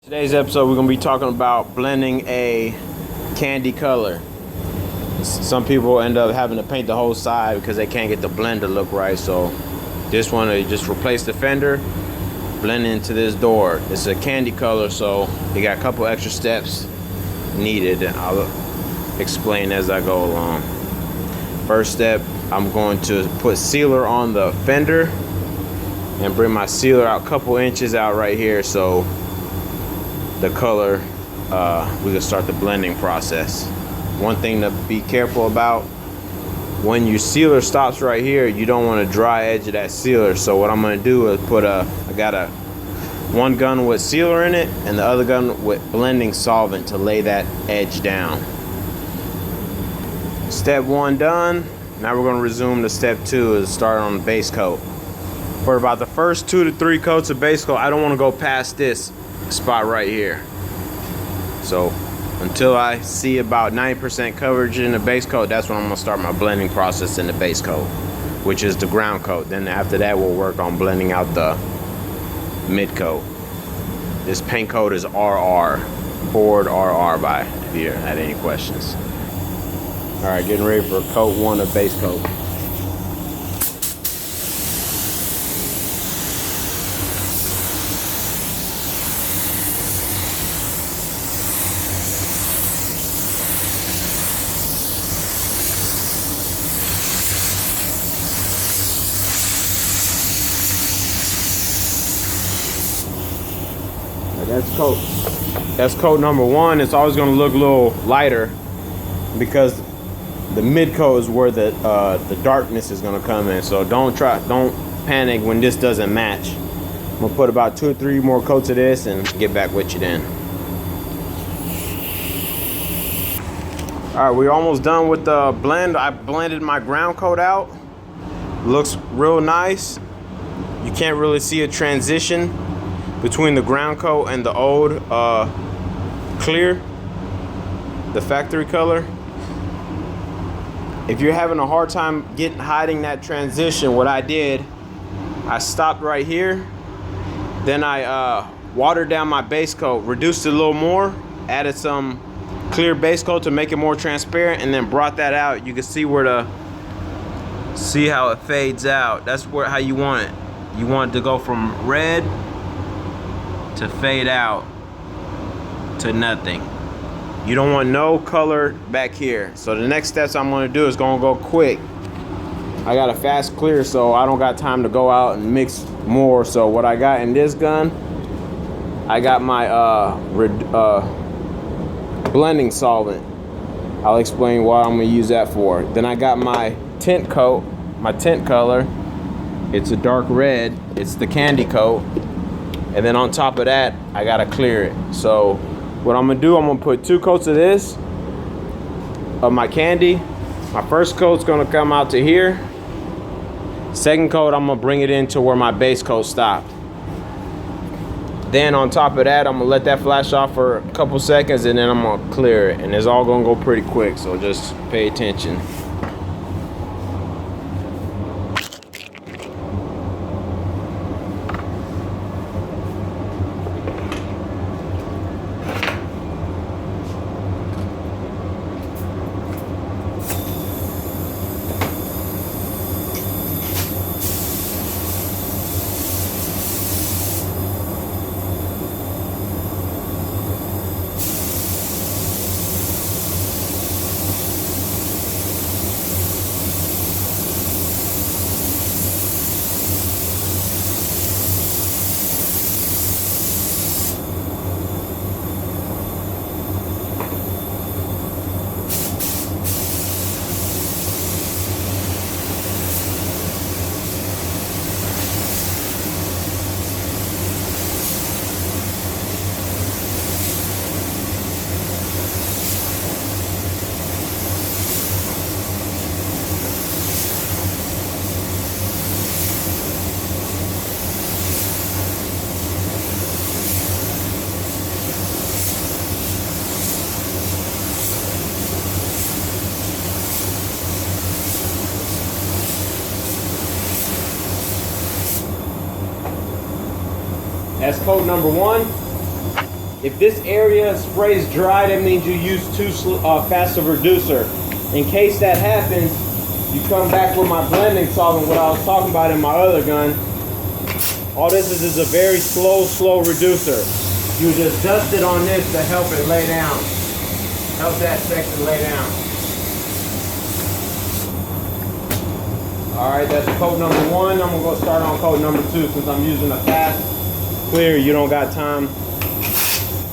Today's episode, we're going to be talking about blending a candy color. Some people end up having to paint the whole side because they can't get the blend to look right. So this one, to just replace the fender, blend into this door. It's a candy color, so you got a couple extra steps needed. I'll explain as I go along. First step, I'm going to put sealer on the fender and bring my sealer out a couple inches out right here, so the color, we can start the blending process. One thing to be careful about, when your sealer stops right here, you don't want a dry edge of that sealer. So what I'm going to do is I got one gun with sealer in it and the other gun with blending solvent to lay that edge down. Step one done. Now we're going to resume to step two, is start on the base coat. For about the first 2 to 3 coats of base coat, I don't want to go past this spot right here. So until I see about 90% coverage in the base coat, that's when I'm gonna start my blending process in the base coat, which is the ground coat. Then after that, we'll work on blending out the mid coat. This paint coat is RR, Ford RR by, if you had any questions. All right, getting ready for coat one of base coat. That's coat number one. It's always going to look a little lighter because the mid coat is where the darkness is going to come in. So don't panic when this doesn't match. I'm gonna put about 2 or 3 more coats of this and get back with you then. All right, we're almost done with the blend. I blended my ground coat out. Looks real nice. You can't really see a transition between the ground coat and the old clear, the factory color. If you're having a hard time hiding that transition, what I did, I stopped right here, then I watered down my base coat, reduced it a little more, added some clear base coat to make it more transparent, and then brought that out. You can see see how it fades out. That's how you want it. You want it to go from red to fade out to nothing. You don't want no color back here. So the next steps I'm gonna do is gonna go quick. I got a fast clear, so I don't got time to go out and mix more. So what I got in this gun, I got my blending solvent. I'll explain what I'm gonna use that for. Then I got my tint coat, my tint color. It's a dark red, it's the candy coat. And then on top of that, I gotta clear it. So what I'm gonna do, I'm gonna put 2 coats of this, of my candy. My first coat's gonna come out to here. Second coat, I'm gonna bring it into where my base coat stopped. Then on top of that, I'm gonna let that flash off for a couple seconds and then I'm gonna clear it. And it's all gonna go pretty quick, so just pay attention. That's coat number one. If this area sprays dry, that means you use too fast a reducer. In case that happens, you come back with my blending solvent, what I was talking about in my other gun. All this is a very slow reducer. You just dust it on this to help it lay down. Help that section lay down. All right, that's coat number 1. I'm gonna go start on coat number 2 since I'm using a fast clear. You don't got time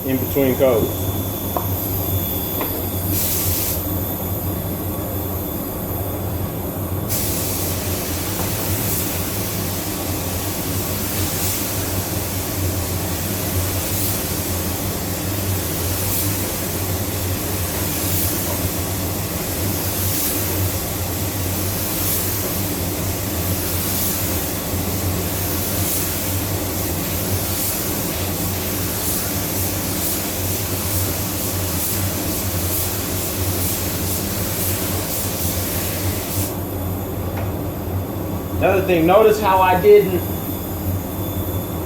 in between coats. Another thing, notice how I didn't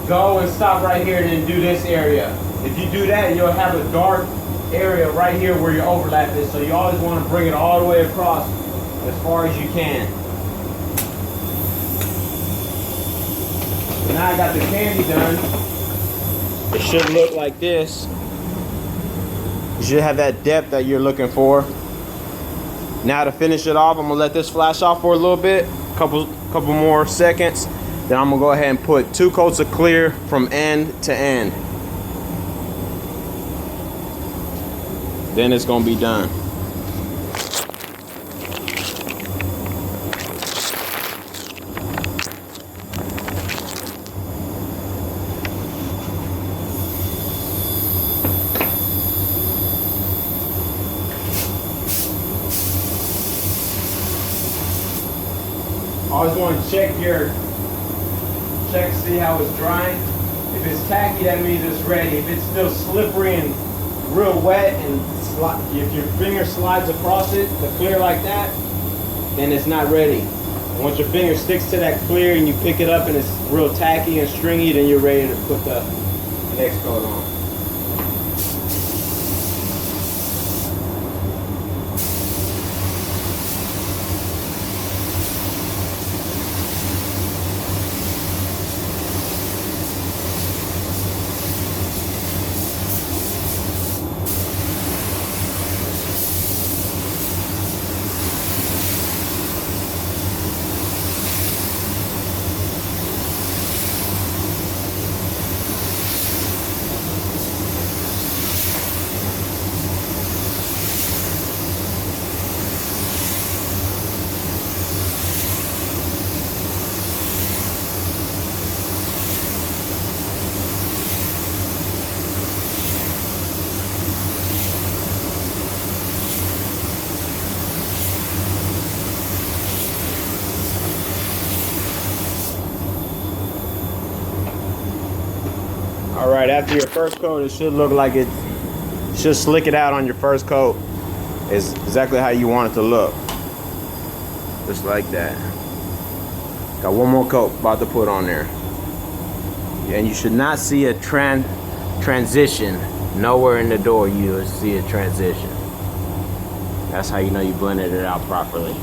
go and stop right here and then do this area. If you do that, you'll have a dark area right here where your overlap is. So you always want to bring it all the way across as far as you can. So now I got the candy done. It should look like this. You should have that depth that you're looking for. Now to finish it off, I'm gonna let this flash off for a little bit. Couple more seconds, then I'm gonna go ahead and put 2 coats of clear from end to end. Then it's gonna be done. Always want to check see how it's drying. If it's tacky, that means it's ready. If it's still slippery and real wet and if your finger slides across it, the clear like that, then it's not ready. And once your finger sticks to that clear and you pick it up and it's real tacky and stringy, then you're ready to put the next coat on. All right, after your first coat, it should look like it should slick it out on your first coat. It's exactly how you want it to look. Just like that. Got one more coat about to put on there. And you should not see a transition. Nowhere in the door you will see a transition. That's how you know you blended it out properly.